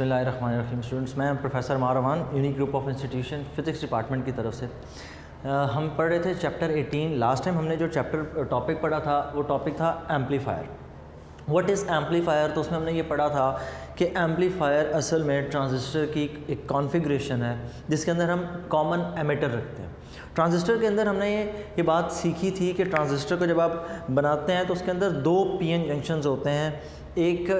बिस्मिल्लाहिर्रहमानिर्रहीम। स्टूडेंट्स, मैं professor Marwan, unique group of institution physics department की तरफ से हम पढ़ रहे थे चैप्टर 18। लास्ट टाइम हमने जो चैप्टर टॉपिक पढ़ा था वो टॉपिक था एम्पलीफायर। What is amplifier? तो उसमें हमने ये पढ़ा था कि एम्पलीफायर असल में ट्रांजिस्टर की एक कॉन्फ़िगरेशन है जिसके अंदर हम कॉमन एमिटर रखते हैं। ट्रांजिस्टर के अंदर हमने ये बात सीखी थी कि ट्रांजिस्टर को जब आप बनाते हैं तो उसके अंदर दो पीएन जंक्शंस होते हैं। एक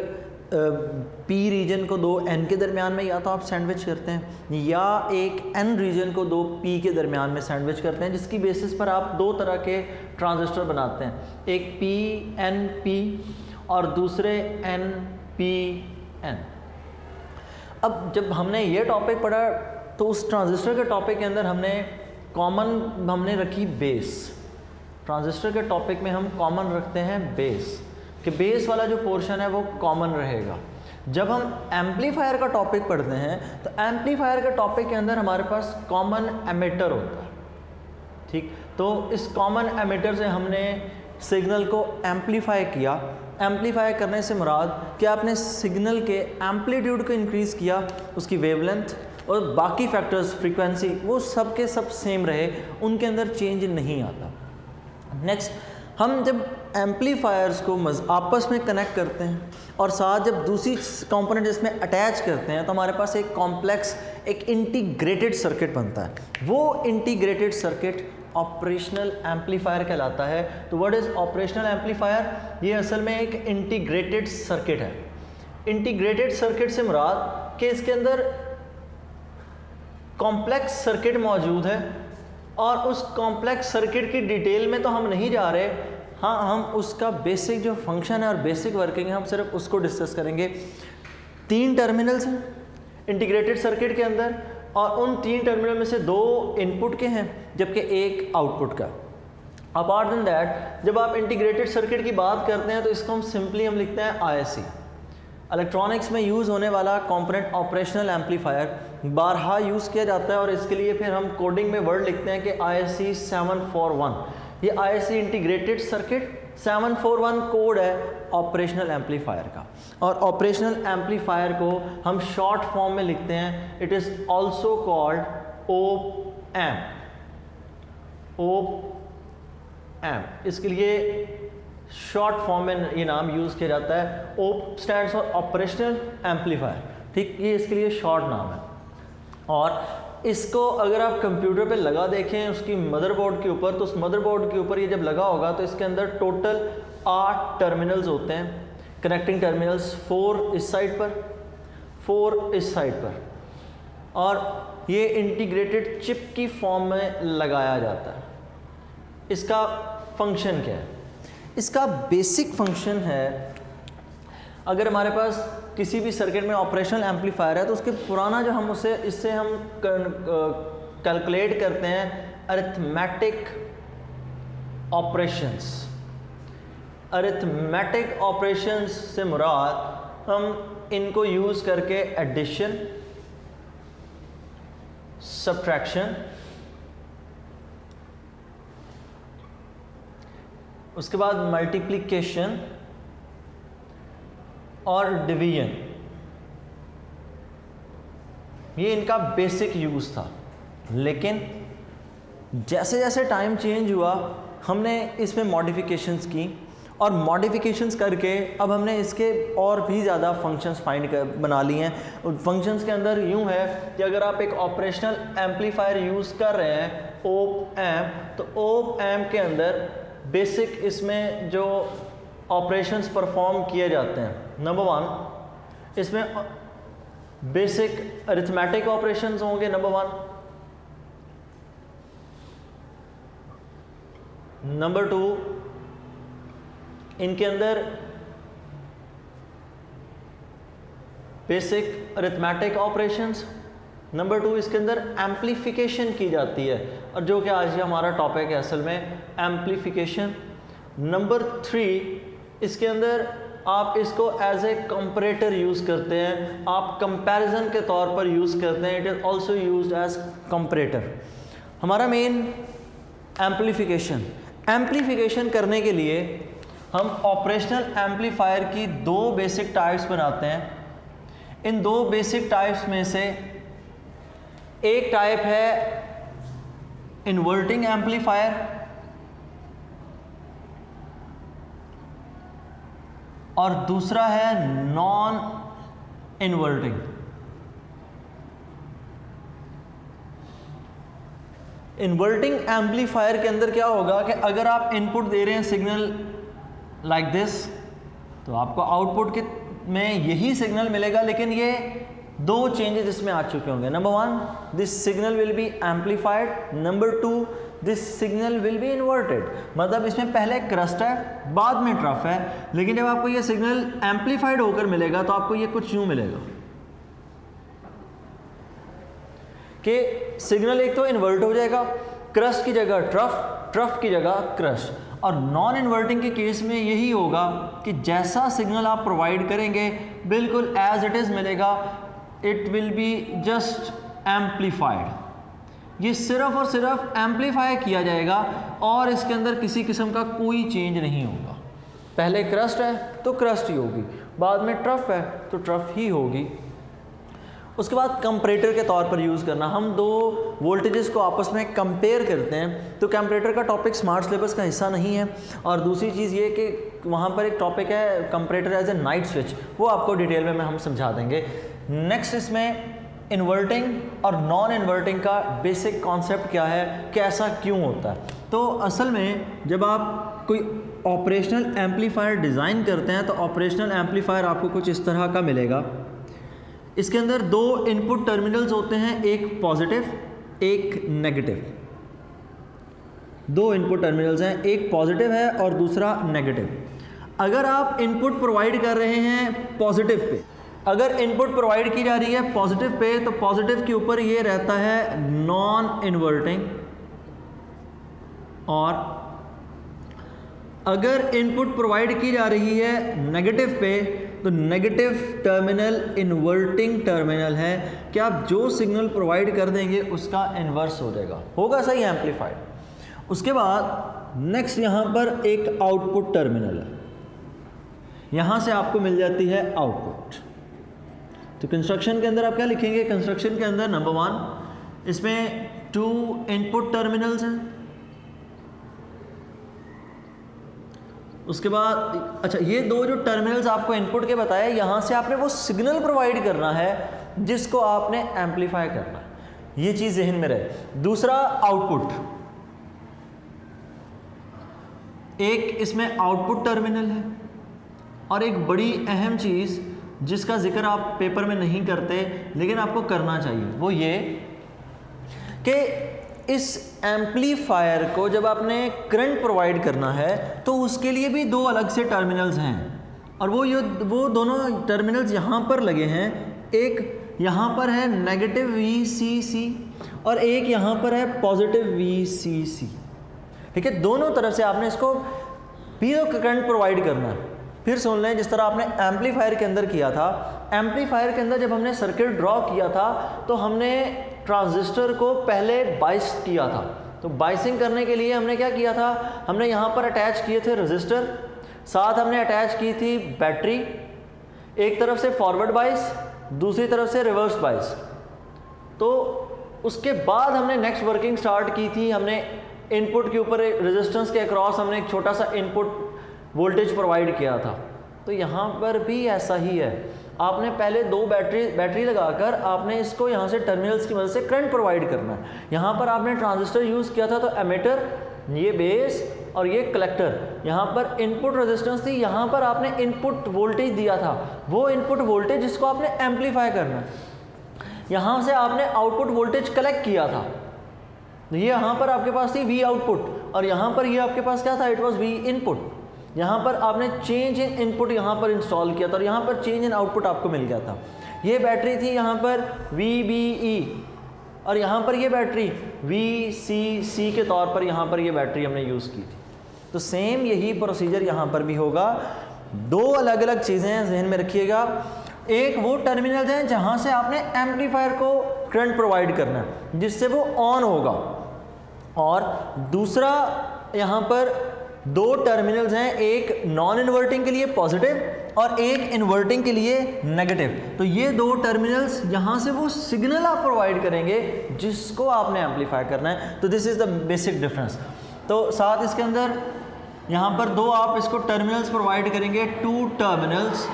पी रीजन को दो एन के दरमियान में या तो आप सैंडविच करते हैं या एक एन रीजन को दो पी के दरमियान में सैंडविच करते हैं, जिसकी बेसिस पर आप दो तरह के ट्रांजिस्टर बनाते हैं, एक पी एन पी और दूसरे एन पी एन। अब जब हमने ये टॉपिक पढ़ा तो उस ट्रांजिस्टर के टॉपिक के अंदर हमने रखी बेस। ट्रांजिस्टर के टॉपिक में हम कॉमन रखते हैं बेस, कि बेस वाला जो पोर्शन है वो कॉमन रहेगा। जब हम एम्पलीफायर का टॉपिक पढ़ते हैं तो एम्पलीफायर के टॉपिक के अंदर हमारे पास कॉमन एमिटर होता है। ठीक, तो इस कॉमन एमिटर से हमने सिग्नल को एम्पलीफाई किया। एम्पलीफाई करने से मुराद कि आपने सिग्नल के एम्पलीट्यूड को इंक्रीज़ किया, उसकी वेवलेंथ और बाकी फैक्टर्स, फ्रीक्वेंसी, वो सब के सब सेम रहे, उनके अंदर चेंज नहीं आता। नेक्स्ट, हम जब एम्पलीफायर्स को आपस में कनेक्ट करते हैं और साथ जब दूसरी कंपोनेंट इसमें अटैच करते हैं तो हमारे पास एक कॉम्प्लेक्स, एक इंटीग्रेटेड सर्किट बनता है। वो इंटीग्रेटेड सर्किट ऑपरेशनल एम्पलीफायर कहलाता है। तो व्हाट इज़ ऑपरेशनल एम्पलीफायर? ये असल में एक इंटीग्रेटेड सर्किट है। इंटीग्रेटेड सर्किट से मुराद कि इसके अंदर कॉम्प्लेक्स सर्किट मौजूद है और उस कॉम्प्लेक्स सर्किट की डिटेल में तो हम नहीं जा रहे। हाँ, हम उसका बेसिक जो फंक्शन है और बेसिक वर्किंग है हम सिर्फ उसको डिस्कस करेंगे। 3 टर्मिनल्स हैं इंटीग्रेटेड सर्किट के अंदर और उन 3 टर्मिनल में से 2 इनपुट के हैं जबकि एक आउटपुट का। अपार्ट देन दैट, जब आप इंटीग्रेटेड सर्किट की बात करते हैं तो इसको हम लिखते हैं IC। इलेक्ट्रॉनिक्स में यूज़ होने वाला कंपोनेंट ऑपरेशनल एम्पलीफायर बारहा यूज़ किया जाता है और इसके लिए फिर हम कोडिंग में वर्ड लिखते हैं कि IC 741। ये IC इंटीग्रेटेड सर्किट 741 कोड है ऑपरेशनल एम्पलीफायर का। और ऑपरेशनल एम्पलीफायर को हम शॉर्ट फॉर्म में लिखते हैं, it is also called op amp. Op amp, इसके लिए शॉर्ट फॉर्म में ये नाम यूज़ किया जाता है। ओप स्टैंड्स फॉर ऑपरेशनल एम्पलीफायर। ठीक, ये इसके लिए शॉर्ट नाम है। और इसको अगर आप कंप्यूटर पे लगा देखें उसकी मदरबोर्ड के ऊपर, तो उस मदरबोर्ड के ऊपर ये जब लगा होगा तो इसके अंदर टोटल 8 टर्मिनल्स होते हैं, कनेक्टिंग टर्मिनल्स। 4 इस साइड पर, 4 इस साइड पर, और ये इंटीग्रेटेड चिप की फॉर्म में लगाया जाता है। इसका फंक्शन क्या है? इसका बेसिक फंक्शन है, अगर हमारे पास किसी भी सर्किट में ऑपरेशनल एम्पलीफायर है तो उसके पुराना जो हम इससे हम कैलकुलेट करते हैं अरिथमेटिक ऑपरेशंस। अरिथमेटिक ऑपरेशंस से मुराद हम इनको यूज़ करके एडिशन, सब्ट्रैक्शन, उसके बाद मल्टीप्लिकेशन और डिवीजन, ये इनका बेसिक यूज़ था। लेकिन जैसे जैसे टाइम चेंज हुआ हमने इसमें मॉडिफिकेशंस की और मॉडिफिकेशंस करके अब हमने इसके और भी ज़्यादा फंक्शंस बना लिए हैं। फंक्शंस के अंदर यूँ है कि अगर आप एक ऑपरेशनल एम्पलीफायर यूज़ कर रहे हैं ओप एम्प, तो ओप एम्प के अंदर बेसिक इसमें जो ऑपरेशंस परफॉर्म किए जाते हैं, नंबर 1 इसमें बेसिक अरिथमेटिक ऑपरेशंस होंगे, नंबर 1। नंबर 2, इनके अंदर बेसिक अरिथमेटिक ऑपरेशंस। नंबर 2, इसके अंदर एम्पलीफिकेशन की जाती है और जो कि आज हमारा टॉपिक है असल में, एम्पलीफिकेशन। नंबर 3, इसके अंदर आप इसको एज ए कंपैरेटर यूज़ करते हैं, आप कंपैरिजन के तौर पर यूज़ करते हैं। It is also used as comparator. हमारा मेन एम्पलीफिकेशन। एम्पलीफिकेशन करने के लिए हम ऑपरेशनल एम्पलीफायर की 2 बेसिक टाइप्स बनाते हैं। इन दो बेसिक टाइप्स में से एक टाइप है इन्वर्टिंग एम्पलीफायर और दूसरा है नॉन इन्वर्टिंग। इन्वर्टिंग एम्पलीफायर के अंदर क्या होगा कि अगर आप इनपुट दे रहे हैं सिग्नल लाइक दिस, तो आपको आउटपुट के में यही सिग्नल मिलेगा, लेकिन ये दो चेंजेस इसमें आ चुके होंगे। Number one, this signal will be amplified, number two, this signal will be inverted. मतलब इसमें पहले क्रस्ट है, बाद में ट्रफ है, लेकिन जब आपको ये सिग्नल एम्पलीफाइड होकर मिलेगा तो आपको ये कुछ यूं मिलेगा कि सिग्नल एक तो इन्वर्ट हो जाएगा, क्रस्ट की जगह ट्रफ, ट्रफ की जगह क्रस्ट। और नॉन इन्वर्टिंग के केस में यही होगा कि जैसा सिग्नल आप प्रोवाइड करेंगे बिल्कुल एज इट इज़ मिलेगा, it will be just amplified. ये सिर्फ और सिर्फ एम्पलीफाई किया जाएगा और इसके अंदर किसी किस्म का कोई चेंज नहीं होगा। पहले क्रस्ट है तो क्रस्ट ही होगी, बाद में ट्रफ है तो ट्रफ ही होगी। उसके बाद कंपैरेटर के तौर पर यूज़ करना, हम दो वोल्टेजेस को आपस में कंपेयर करते हैं, तो कंपैरेटर का टॉपिक स्मार्ट सिलेबस का हिस्सा नहीं है। और दूसरी चीज़ ये कि वहाँ पर एक टॉपिक है comparator as a night switch, वो आपको डिटेल में हम समझा देंगे। नेक्स्ट इसमें इन्वर्टिंग और नॉन इन्वर्टिंग का बेसिक कॉन्सेप्ट क्या है, कैसा क्यों होता है। तो असल में जब आप कोई ऑपरेशनल एम्पलीफायर डिज़ाइन करते हैं तो ऑपरेशनल एम्पलीफायर आपको कुछ इस तरह का मिलेगा। इसके अंदर दो इनपुट टर्मिनल्स होते हैं, एक पॉजिटिव एक नेगेटिव। दो इनपुट टर्मिनल्स हैं, एक पॉजिटिव है और दूसरा नेगेटिव। अगर आप इनपुट प्रोवाइड कर रहे हैं पॉजिटिव पे, अगर इनपुट प्रोवाइड की जा रही है पॉजिटिव पे, तो पॉजिटिव के ऊपर ये रहता है नॉन इन्वर्टिंग, और अगर इनपुट प्रोवाइड की जा रही है नेगेटिव पे, तो नेगेटिव टर्मिनल इन्वर्टिंग टर्मिनल है कि आप जो सिग्नल प्रोवाइड कर देंगे उसका इन्वर्स हो जाएगा, होगा सही एम्पलीफाइड। उसके बाद नेक्स्ट यहाँ पर एक आउटपुट टर्मिनल है, यहाँ से आपको मिल जाती है आउटपुट। तो कंस्ट्रक्शन के अंदर आप क्या लिखेंगे, कंस्ट्रक्शन के अंदर नंबर वन, इसमें टू इनपुट टर्मिनल्स हैं। उसके बाद अच्छा, ये दो जो टर्मिनल्स आपको इनपुट के बताए, यहाँ से आपने वो सिग्नल प्रोवाइड करना है जिसको आपने एम्पलीफाई करना है, ये चीज़ जहन में रहे। दूसरा आउटपुट, एक इसमें आउटपुट टर्मिनल है, और एक बड़ी अहम चीज़ जिसका जिक्र आप पेपर में नहीं करते लेकिन आपको करना चाहिए, वो ये कि इस एम्पलीफायर को जब आपने करंट प्रोवाइड करना है तो उसके लिए भी दो अलग से टर्मिनल्स हैं, और वो दोनों टर्मिनल्स यहाँ पर लगे हैं। एक यहाँ पर है नेगेटिव VCC और एक यहाँ पर है पॉजिटिव VCC, ठीक है। दोनों तरफ से आपने इसको पीजो करंट प्रोवाइड करना है। फिर सुन लें, जिस तरह आपने एम्पलीफायर के अंदर किया था, एम्पलीफायर के अंदर जब हमने सर्किट ड्रॉ किया था तो हमने ट्रांजिस्टर को पहले बाइस किया था। तो बाइसिंग करने के लिए हमने क्या किया था, हमने यहाँ पर अटैच किए थे रजिस्टर, साथ हमने अटैच की थी बैटरी, एक तरफ से फॉरवर्ड बाइस, दूसरी तरफ से रिवर्स बाइस। तो उसके बाद हमने नेक्स्ट वर्किंग स्टार्ट की थी, हमने इनपुट के ऊपर रेजिस्टेंस के अक्रॉस हमने एक छोटा सा इनपुट वोल्टेज प्रोवाइड किया था। तो यहाँ पर भी ऐसा ही है, आपने पहले दो बैटरी लगाकर आपने इसको यहाँ से टर्मिनल्स की मदद से करंट प्रोवाइड करना है। यहाँ पर आपने ट्रांजिस्टर यूज़ किया था, तो एमीटर, ये बेस और ये कलेक्टर, यहाँ पर इनपुट रेजिस्टेंस थी, यहाँ पर आपने इनपुट वोल्टेज दिया था, वो इनपुट वोल्टेज जिसको आपने एम्पलीफाई करना है। यहाँ से आपने आउटपुट वोल्टेज कलेक्ट किया था, ये यहाँ पर आपके पास थी V आउटपुट, और यहाँ पर ये आपके पास क्या था, इट वॉज V इनपुट। यहाँ पर आपने चेंज इन इनपुट यहाँ पर इंस्टॉल किया था और यहाँ पर चेंज इन आउटपुट आपको मिल गया था। ये बैटरी थी यहाँ पर VBE, और यहाँ पर ये बैटरी VCC के तौर पर यहाँ पर ये बैटरी हमने यूज़ की थी। तो सेम यही प्रोसीजर यहाँ पर भी होगा। दो अलग अलग चीज़ें हैं, जहन में रखिएगा। एक वो टर्मिनल हैं जहाँ से आपने एम्पलीफायर को करंट प्रोवाइड करना है जिससे वो ऑन होगा, और दूसरा यहाँ पर दो टर्मिनल्स हैं, एक नॉन इन्वर्टिंग के लिए पॉजिटिव और एक इन्वर्टिंग के लिए नेगेटिव। तो ये दो टर्मिनल्स यहाँ से वो सिग्नल आप प्रोवाइड करेंगे जिसको आपने एम्पलीफाई करना है। तो this is the basic difference. तो साथ इसके अंदर यहाँ पर दो आप इसको टर्मिनल्स प्रोवाइड करेंगे, two terminals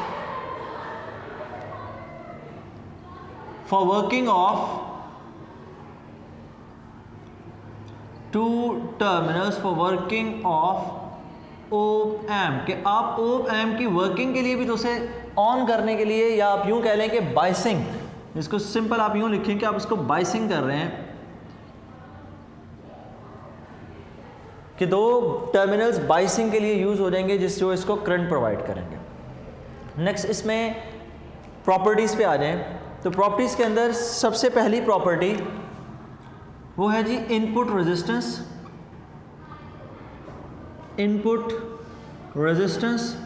for working of two terminals for working of op amp, कि आप ओप एम्प की वर्किंग के लिए भी तो उसे ऑन करने के लिए, या आप यूं कह लें कि बाइसिंग, इसको सिंपल आप यूं लिखें कि आप इसको बाइसिंग कर रहे हैं, कि दो टर्मिनल्स बाइसिंग के लिए यूज हो जाएंगे जिस जो इसको करंट प्रोवाइड करेंगे। नेक्स्ट इसमें प्रॉपर्टीज पे आ जाएं। तो प्रॉपर्टीज के अंदर सबसे पहली प्रॉपर्टी वो है जी input resistance. Input resistance,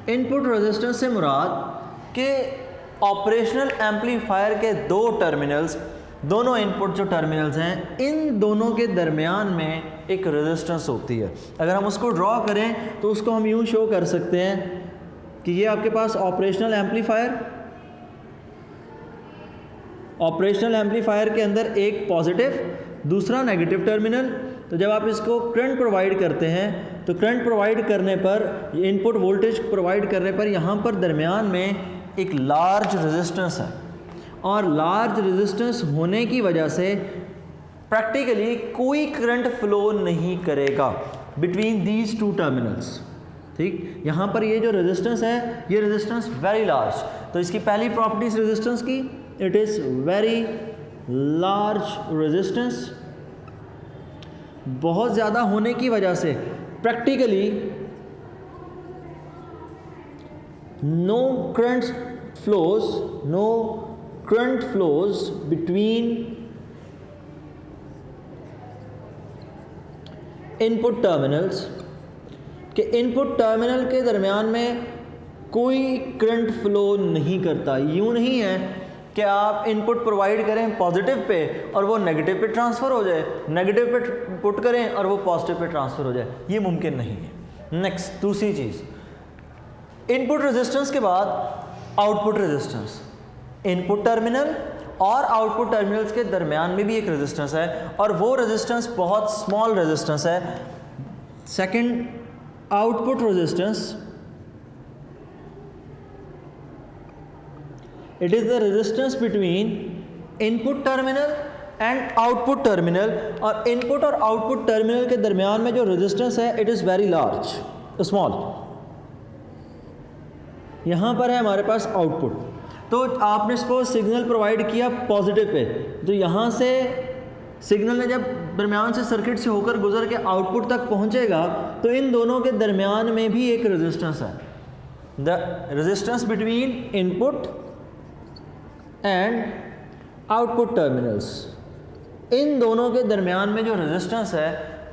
input resistance से मुराद के ऑपरेशनल एम्पलीफायर के दो टर्मिनल्स, दोनों इनपुट जो टर्मिनल्स हैं, इन दोनों के दरमियान में एक रेजिस्टेंस होती है। अगर हम उसको ड्रॉ करें तो उसको हम यूं शो कर सकते हैं कि ये आपके पास ऑपरेशनल एम्पलीफायर, ऑपरेशनल एम्पलीफायर के अंदर एक पॉजिटिव दूसरा नेगेटिव टर्मिनल। तो जब आप इसको करंट प्रोवाइड करते हैं तो करंट प्रोवाइड करने पर, इनपुट वोल्टेज प्रोवाइड करने पर यहाँ पर दरमियान में एक लार्ज रेजिस्टेंस है, और लार्ज रेजिस्टेंस होने की वजह से प्रैक्टिकली कोई करंट फ्लो नहीं करेगा बिटवीन दीज टू टर्मिनल्स। ठीक, यहाँ पर ये जो रेजिस्टेंस है, ये रेजिस्टेंस वेरी लार्ज। तो इसकी पहली प्रॉपर्टीज रेजिस्टेंस की, it is very large resistance. बहुत ज़्यादा होने की वजह से practically no current flows between input terminals, के इनपुट टर्मिनल के दरमियान में कोई करंट फ्लो नहीं करता। यूँ नहीं है कि आप इनपुट प्रोवाइड करें पॉजिटिव पे और वो नेगेटिव पे ट्रांसफ़र हो जाए, नेगेटिव पे पुट करें और वो पॉजिटिव पे ट्रांसफ़र हो जाए, ये मुमकिन नहीं है। नेक्स्ट दूसरी चीज़, इनपुट रेजिस्टेंस के बाद आउटपुट रेजिस्टेंस। इनपुट टर्मिनल और आउटपुट टर्मिनल्स के दरमियान में भी एक रेजिस्टेंस है, और वो रेजिस्टेंस बहुत स्मॉल रेजिस्टेंस है। Second, output resistance, it is the resistance between input terminal and output terminal, और input और output terminal के दरमियान में जो resistance है it is very large, small। यहाँ पर है हमारे पास output। तो आपने सपोज सिग्नल प्रोवाइड किया पॉजिटिव पे, तो यहाँ से सिग्नल ने जब दरमियान से सर्किट से होकर गुजर के आउटपुट तक पहुँचेगा तो इन दोनों के दरमियान में भी एक रेजिस्टेंस है। The resistance between input and output terminals, इन दोनों के दरमियान में जो रेजिस्टेंस है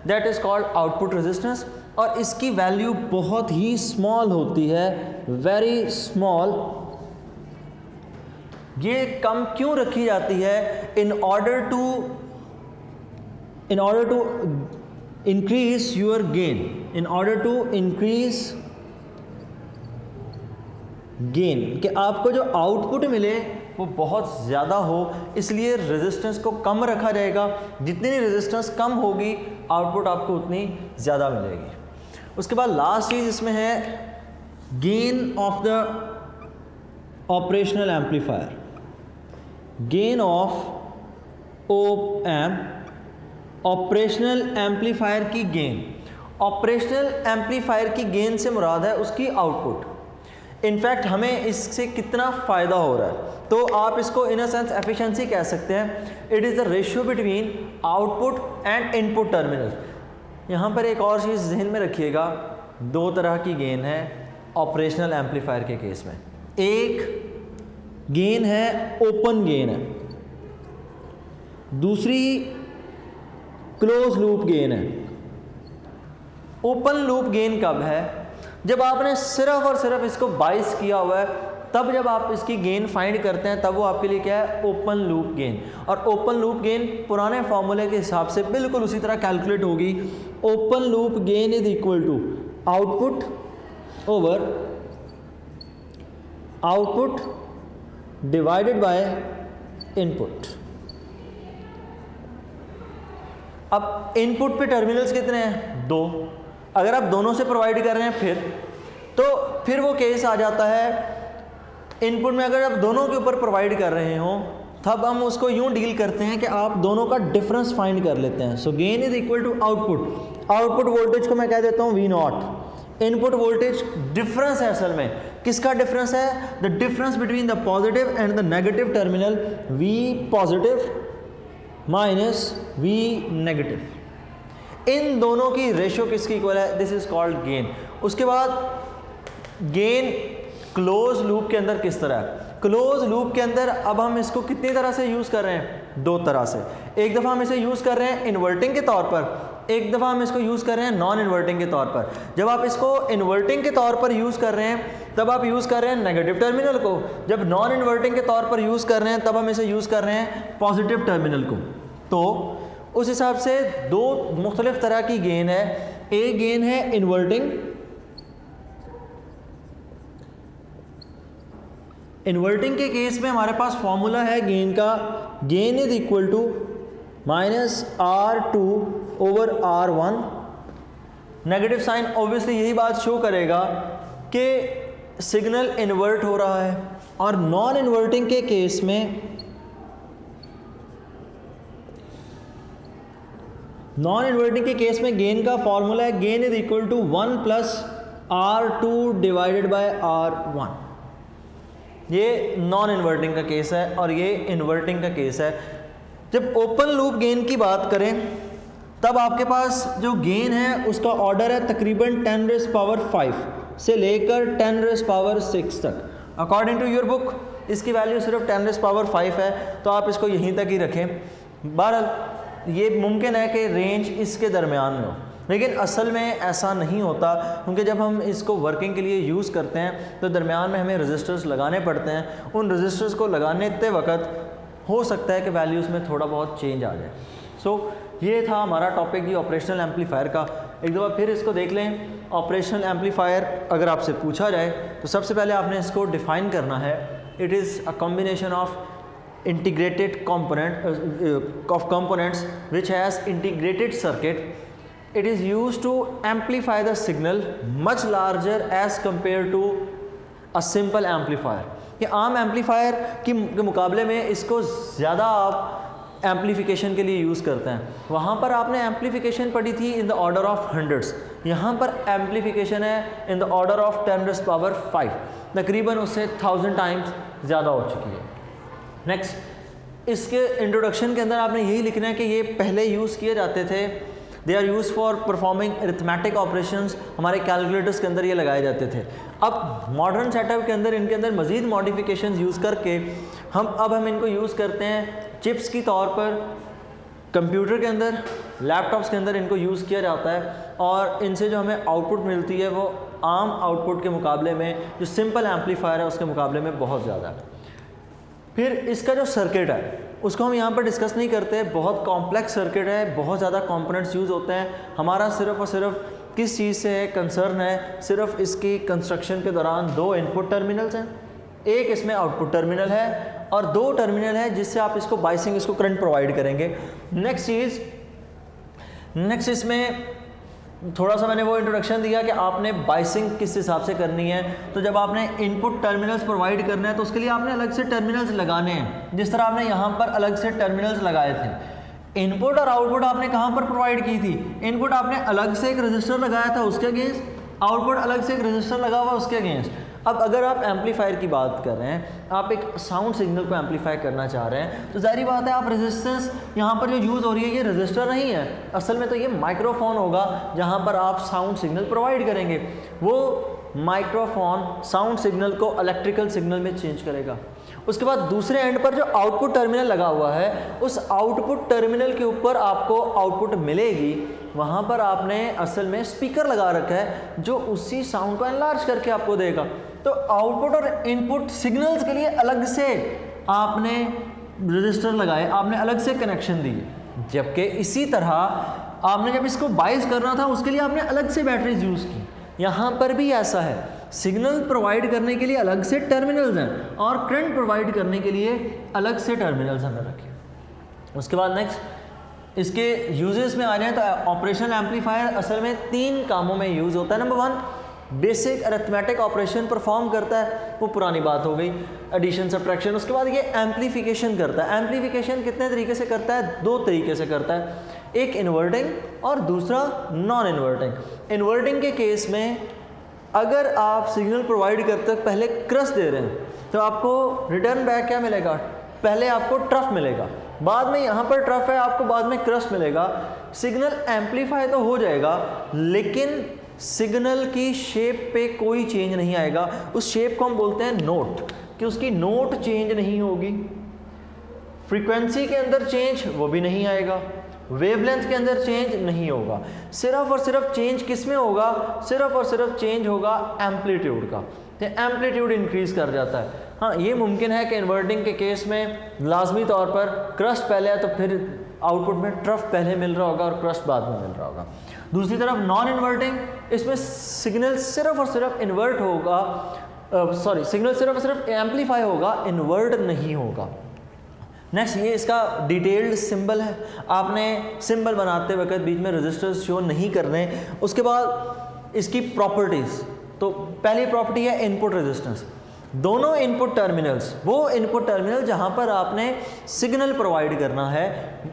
that is called output resistance, और इसकी वैल्यू बहुत ही स्मॉल होती है, वेरी स्मॉल। ये कम क्यों रखी जाती है? In order to increase your gain, in order to increase gain, कि आपको जो आउटपुट मिले वो बहुत ज़्यादा हो, इसलिए रेजिस्टेंस को कम रखा जाएगा। जितनी रेजिस्टेंस कम होगी आउटपुट आपको उतनी ज़्यादा मिलेगी। उसके बाद लास्ट चीज़ इसमें है gain of the operational amplifier, gain of op amp, operational amplifier की गेन। ऑपरेशनल एम्पलीफायर की गेन से मुराद है उसकी आउटपुट। इनफैक्ट हमें इससे कितना फ़ायदा हो रहा है, तो आप इसको इन अ सेंस एफिशिएंसी कह सकते हैं। It is the ratio between output and input terminal. यहाँ पर एक और चीज़ जहन में रखिएगा, दो तरह की गेन है ऑपरेशनल एम्पलीफायर के केस में। एक गेन है ओपन गेन है, दूसरी क्लोज लूप गेन है। ओपन लूप गेन कब है? जब आपने सिर्फ और सिर्फ इसको बाइस किया हुआ है, तब जब आप इसकी गेन फाइंड करते हैं तब वो आपके लिए क्या है? Open loop gain. और ओपन लूप गेन पुराने फॉर्मूले के हिसाब से बिल्कुल उसी तरह कैलकुलेट होगी open loop gain is equal to output over output divided by input. अब इनपुट पे टर्मिनल्स कितने हैं? 2। अगर आप दोनों से प्रोवाइड कर रहे हैं फिर वो केस आ जाता है इनपुट में अगर आप दोनों के ऊपर प्रोवाइड कर रहे हो तब हम उसको यूं डील करते हैं कि आप दोनों का डिफरेंस फाइंड कर लेते हैं। So gain is equal to output voltage को मैं कह देता हूं V0, इनपुट वोल्टेज डिफरेंस है असल में। किसका डिफरेंस है? The difference between the positive and the negative terminal, V positive minus V negative. इन दोनों की रेशियो किसकी इक्वल है? This is called gain. उसके बाद गेन क्लोज लूप के अंदर किस तरह है? क्लोज लूप के अंदर अब हम इसको कितनी तरह से यूज़ कर रहे हैं? 2 तरह से। एक दफ़ा हम इसे यूज़ कर रहे हैं इन्वर्टिंग के तौर पर, एक दफ़ा हम इसको यूज़ कर रहे हैं नॉन इन्वर्टिंग के तौर पर। जब आप इसको इन्वर्टिंग के तौर पर यूज़ कर रहे हैं तब आप यूज़ कर रहे हैं नेगेटिव टर्मिनल को, जब नॉन इन्वर्टिंग के तौर पर यूज़ कर रहे हैं तब हम इसे यूज़ कर रहे हैं पॉजिटिव टर्मिनल को। तो उस हिसाब से 2 मुख्तलिफ तरह की गेन है। एक गेन है इन्वर्टिंग, इन्वर्टिंग के केस में हमारे पास फॉर्मूला है गेन का, gain is equal to minus R2 over R1। Negative sign obviously यही बात शो करेगा कि सिग्नल इन्वर्ट हो रहा है। और नॉन इन्वर्टिंग के केस में गेन का फॉर्मूला है gain is equal to 1 plus R2 divided by R1। ये नॉन इन्वर्टिंग का केस है और ये इन्वर्टिंग का केस है। जब ओपन लूप गेन की बात करें तब आपके पास जो गेन है उसका ऑर्डर है तकरीबन 10⁵ से लेकर 10⁵ तक। अकॉर्डिंग टू योर बुक इसकी वैल्यू सिर्फ 10⁵ है, तो आप इसको यहीं तक ही रखें। बहरहाल ये मुमकिन है कि रेंज इसके दरमियान में हो, लेकिन असल में ऐसा नहीं होता, क्योंकि जब हम इसको वर्किंग के लिए यूज़ करते हैं तो दरमियान में हमें रजिस्टर्स लगाने पड़ते हैं। उन रजिस्टर्स को लगाने ते वक्त हो सकता है कि वैल्यूज़ में थोड़ा बहुत चेंज आ जाए। सो ये था हमारा टॉपिक ये ऑपरेशनल एम्पलीफायर का। एक दफ़ा फिर इसको देख लें। ऑपरेशनल एम्पलीफायर अगर आपसे पूछा जाए तो सबसे पहले आपने इसको डिफ़ाइन करना है। It is a combination of integrated components which has integrated circuit. It is used to amplify the signal much larger as compared to a simple amplifier. ये आम एम्पलीफायर के मुकाबले में इसको ज़्यादा आप एम्पलीफिकेशन के लिए यूज़ करते हैं। वहाँ पर आपने एम्पलीफिकेशन पढ़ी थी in the order of hundreds, यहाँ पर एम्पलीफिकेशन है इन द ऑर्डर ऑफ 10⁵, तकरीबन उससे 1000 टाइम्स ज़्यादा हो चुकी है। नेक्स्ट, इसके इंट्रोडक्शन के अंदर आपने यही लिखना है कि ये पहले यूज़ किए जाते थे। They are use for performing arithmetic operations. हमारे कैलकुलेटर्स के अंदर ये लगाए जाते थे। अब मॉडर्न सेटअप के अंदर इनके अंदर मज़ीद मॉडिफिकेशंस यूज़ करके हम इनको यूज़ करते हैं चिप्स की तौर पर। कंप्यूटर के अंदर, लैपटॉप्स के अंदर इनको यूज़ किया जाता है और इनसे जो हमें आउटपुट मिलती है वो आम आउटपुट के मुकाबले में, जो सिंपल एम्पलीफायर है उसके मुकाबले में बहुत ज़्यादा है। फिर इसका जो सर्किट है उसको हम यहाँ पर डिस्कस नहीं करते। बहुत कॉम्प्लेक्स सर्किट है, बहुत ज़्यादा कंपोनेंट्स यूज़ होते हैं। हमारा सिर्फ और सिर्फ किस चीज़ से है कंसर्न है, सिर्फ इसकी कंस्ट्रक्शन के दौरान 2 इनपुट टर्मिनल्स हैं, एक इसमें आउटपुट टर्मिनल है और 2 टर्मिनल है जिससे आप इसको बाइसिंग, इसको करंट प्रोवाइड करेंगे। नेक्स्ट इसमें थोड़ा सा मैंने वो इंट्रोडक्शन दिया कि आपने बाइसिंग किस हिसाब से करनी है। तो जब आपने इनपुट टर्मिनल्स प्रोवाइड करना है तो उसके लिए आपने अलग से टर्मिनल्स लगाने हैं। जिस तरह आपने यहाँ पर अलग से टर्मिनल्स लगाए थे। इनपुट और आउटपुट आपने कहाँ पर प्रोवाइड की थी? इनपुट आपने अलग से एक रजिस्टर लगाया था उसके अगेंस्ट, आउटपुट अलग से एक रजिस्टर लगा हुआ उसके अगेंस्ट। अब अगर आप एम्पलीफायर की बात कर रहे हैं, आप एक साउंड सिग्नल को एम्पलीफाई करना चाह रहे हैं, तो जाहिर बात है आप रेजिस्टेंस यहाँ पर जो यूज़ हो रही है ये रजिस्टर नहीं है, असल में तो ये माइक्रोफोन होगा जहाँ पर आप साउंड सिग्नल प्रोवाइड करेंगे। वो माइक्रोफोन साउंड सिग्नल को इलेक्ट्रिकल सिग्नल में चेंज करेगा। उसके बाद दूसरे एंड पर जो आउटपुट टर्मिनल लगा हुआ है, उस आउटपुट टर्मिनल के ऊपर आपको आउटपुट मिलेगी। वहाँ पर आपने असल में स्पीकर लगा रखा है जो उसी साउंड को एनलार्ज करके आपको देगा। तो आउटपुट और इनपुट सिग्नल्स के लिए अलग से आपने रजिस्टर लगाए, आपने अलग से कनेक्शन दिए। जबकि इसी तरह आपने जब इसको बाइस करना था उसके लिए आपने अलग से बैटरीज यूज़ की। यहाँ पर भी ऐसा है, सिग्नल प्रोवाइड करने के लिए अलग से टर्मिनल्स हैं और करंट प्रोवाइड करने के लिए अलग से टर्मिनल्स हमें रखे। उसके बाद नेक्स्ट इसके यूजेस में आ जाए तो ऑपरेशनल एम्पलीफायर असल में 3 कामों में यूज़ होता है। Number 1, basic arithmetic operation perform करता है, वो पुरानी बात हो गई, एडिशन सब्ट्रैक्शन। उसके बाद ये एम्पलीफिकेशन करता है। एम्पलीफिकेशन कितने तरीके से करता है? 2 तरीके से करता है, एक इन्वर्टिंग और दूसरा नॉन इन्वर्टिंग। इन्वर्टिंग के केस में अगर आप सिग्नल प्रोवाइड करते वक्त पहले क्रस्ट दे रहे हैं तो आपको रिटर्न बैक क्या मिलेगा? पहले आपको ट्रफ मिलेगा, बाद में यहाँ पर ट्रफ है, आपको बाद में क्रस्ट मिलेगा। सिग्नल एम्पलीफाई तो हो जाएगा लेकिन सिग्नल की शेप पे कोई चेंज नहीं आएगा। उस शेप को हम बोलते हैं नोट, कि उसकी नोट चेंज नहीं होगी। फ्रीक्वेंसी के अंदर चेंज वो भी नहीं आएगा, वेवलेंथ के अंदर चेंज नहीं होगा। सिर्फ और सिर्फ चेंज किस में होगा? सिर्फ और सिर्फ चेंज होगा एम्पलीट्यूड का, तो एम्पलीट्यूड इंक्रीज कर जाता है। हाँ, ये मुमकिन है कि इन्वर्टिंग के केस में लाजमी तौर पर क्रस्ट पहले है तो फिर आउटपुट में ट्रफ पहले मिल रहा होगा और क्रस्ट बाद में मिल रहा होगा। दूसरी तरफ नॉन इन्वर्टिंग, इसमें सिग्नल सिर्फ और सिर्फ इन्वर्ट होगा, सिग्नल सिर्फ और सिर्फ एम्पलीफाई होगा, इन्वर्ट नहीं होगा। नेक्स्ट ये इसका डिटेल्ड सिंबल है, आपने सिंबल बनाते वक्त बीच में रजिस्टर्स शो नहीं करने। उसके बाद इसकी प्रॉपर्टीज़, तो पहली प्रॉपर्टी है इनपुट रेजिस्टेंस। दोनों इनपुट टर्मिनल्स, वो इनपुट टर्मिनल जहाँ पर आपने सिग्नल प्रोवाइड करना है,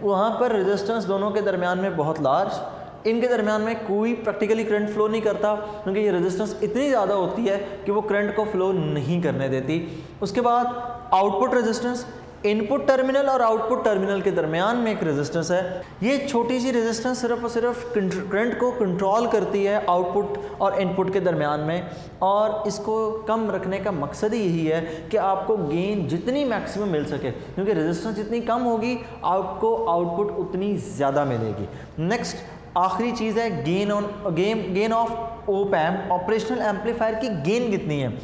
वहाँ पर रेजिस्टेंस दोनों के दरमियान में बहुत लार्ज, इनके दरमियान में कोई प्रैक्टिकली करंट फ्लो नहीं करता क्योंकि ये रेजिस्टेंस इतनी ज़्यादा होती है कि वो करंट को फ्लो नहीं करने देती। उसके बाद आउटपुट रेजिस्टेंस, इनपुट टर्मिनल और आउटपुट टर्मिनल के दरमियान में एक रेजिस्टेंस है। ये छोटी सी रेजिस्टेंस सिर्फ और सिर्फ करंट को कंट्रोल करती है आउटपुट और इनपुट के दरमियान में, और इसको कम रखने का मकसद ही यही है कि आपको गेन जितनी मैक्सिमम मिल सके, क्योंकि रेजिस्टेंस जितनी कम होगी आपको आउटपुट उतनी ज़्यादा मिलेगी। नेक्स्ट आखिरी चीज़ है gain of op amp. Operational amplifier की गेन कितनी है?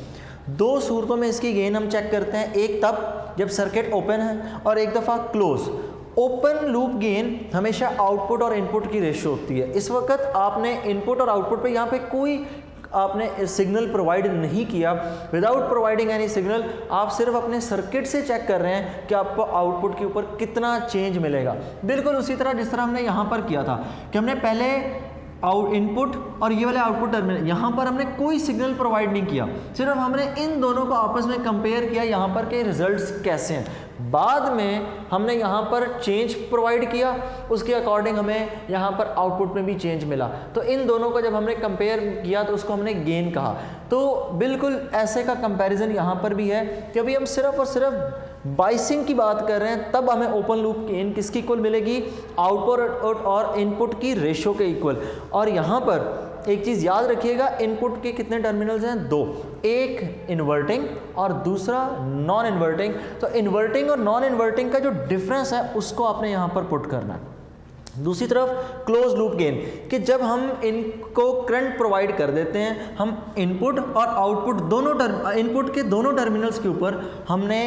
2 सूरतों में इसकी गेन हम चेक करते हैं, एक तब जब सर्किट ओपन है और एक दफ़ा क्लोज। ओपन लूप गेन हमेशा आउटपुट और इनपुट की रेशियो होती है। इस वक्त आपने इनपुट और आउटपुट पे यहाँ पे कोई आपने सिग्नल प्रोवाइड नहीं किया। विदाउट प्रोवाइडिंग एनी सिग्नल आप सिर्फ अपने सर्किट से चेक कर रहे हैं कि आपको आउटपुट के ऊपर कितना चेंज मिलेगा। बिल्कुल उसी तरह जिस तरह हमने यहाँ पर किया था कि हमने पहले इनपुट और ये वाले आउटपुट टर्मिनल, यहाँ पर हमने कोई सिग्नल प्रोवाइड नहीं किया, सिर्फ हमने इन दोनों को आपस में कंपेयर किया यहाँ पर के रिजल्ट्स कैसे हैं। बाद में हमने यहाँ पर चेंज प्रोवाइड किया, उसके अकॉर्डिंग हमें यहाँ पर आउटपुट में भी चेंज मिला। तो इन दोनों को जब हमने कंपेयर किया तो उसको हमने गेन कहा। तो बिल्कुल ऐसे का कंपैरिजन यहाँ पर भी है कि अभी हम सिर्फ और सिर्फ बाइसिंग की बात कर रहे हैं, तब हमें ओपन लूप गेन किसकी इक्वल मिलेगी? आउटपुट और इनपुट की रेशो के इक्वल। और यहाँ पर एक चीज़ याद रखिएगा, इनपुट के कितने टर्मिनल्स हैं? 2, एक इन्वर्टिंग और दूसरा नॉन इन्वर्टिंग। तो इन्वर्टिंग और नॉन इन्वर्टिंग का जो डिफरेंस है उसको आपने यहाँ पर पुट करना है। दूसरी तरफ क्लोज लूप गेन, कि जब हम इनको करंट प्रोवाइड कर देते हैं, हम इनपुट और आउटपुट दोनों इनपुट के दोनों टर्मिनल्स के ऊपर हमने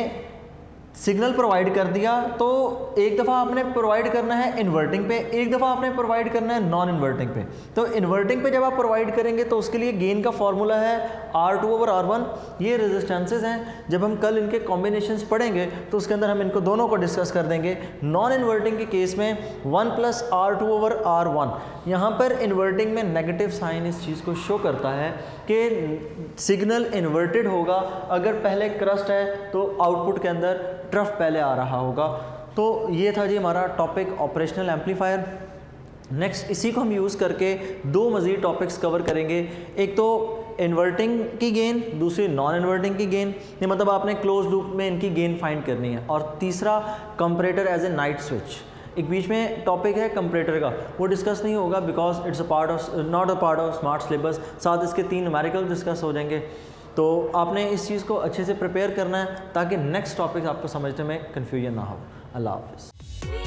सिग्नल प्रोवाइड कर दिया, तो एक दफ़ा आपने प्रोवाइड करना है इन्वर्टिंग पे, एक दफ़ा आपने प्रोवाइड करना है नॉन इन्वर्टिंग पे। तो इन्वर्टिंग पे जब आप प्रोवाइड करेंगे तो उसके लिए गेन का फॉर्मूला है R2/R1। ये रेजिस्टेंसेज हैं, जब हम कल इनके कॉम्बिनेशंस पढ़ेंगे तो उसके अंदर हम इनको दोनों को डिस्कस कर देंगे। नॉन इन्वर्टिंग के केस में 1+R2/R1। यहाँ पर इन्वर्टिंग में नेगेटिव साइन इस चीज़ को शो करता है कि सिग्नल इन्वर्टेड होगा, अगर पहले क्रस्ट है तो आउटपुट के अंदर ट्रफ पहले आ रहा होगा। तो ये था जी हमारा टॉपिक ऑपरेशनल एम्पलीफायर। नेक्स्ट इसी को हम यूज़ करके 2 मज़ीद टॉपिक्स कवर करेंगे, एक तो इन्वर्टिंग की गेन, दूसरी नॉन इन्वर्टिंग की गेन, ये मतलब आपने क्लोज लूप में इनकी गेन फाइंड करनी है, और तीसरा comparator as a night switch. एक बीच में टॉपिक है कंपैरेटर का, वो डिस्कस नहीं होगा because it's not a part of smart syllabus. साथ इसके 3 न्यूमेरिकल डिस्कस हो जाएंगे। तो आपने इस चीज़ को अच्छे से प्रिपेयर करना है ताकि नेक्स्ट टॉपिक आपको समझने में कन्फ्यूजन ना हो। अल्लाह हाफ़िज़।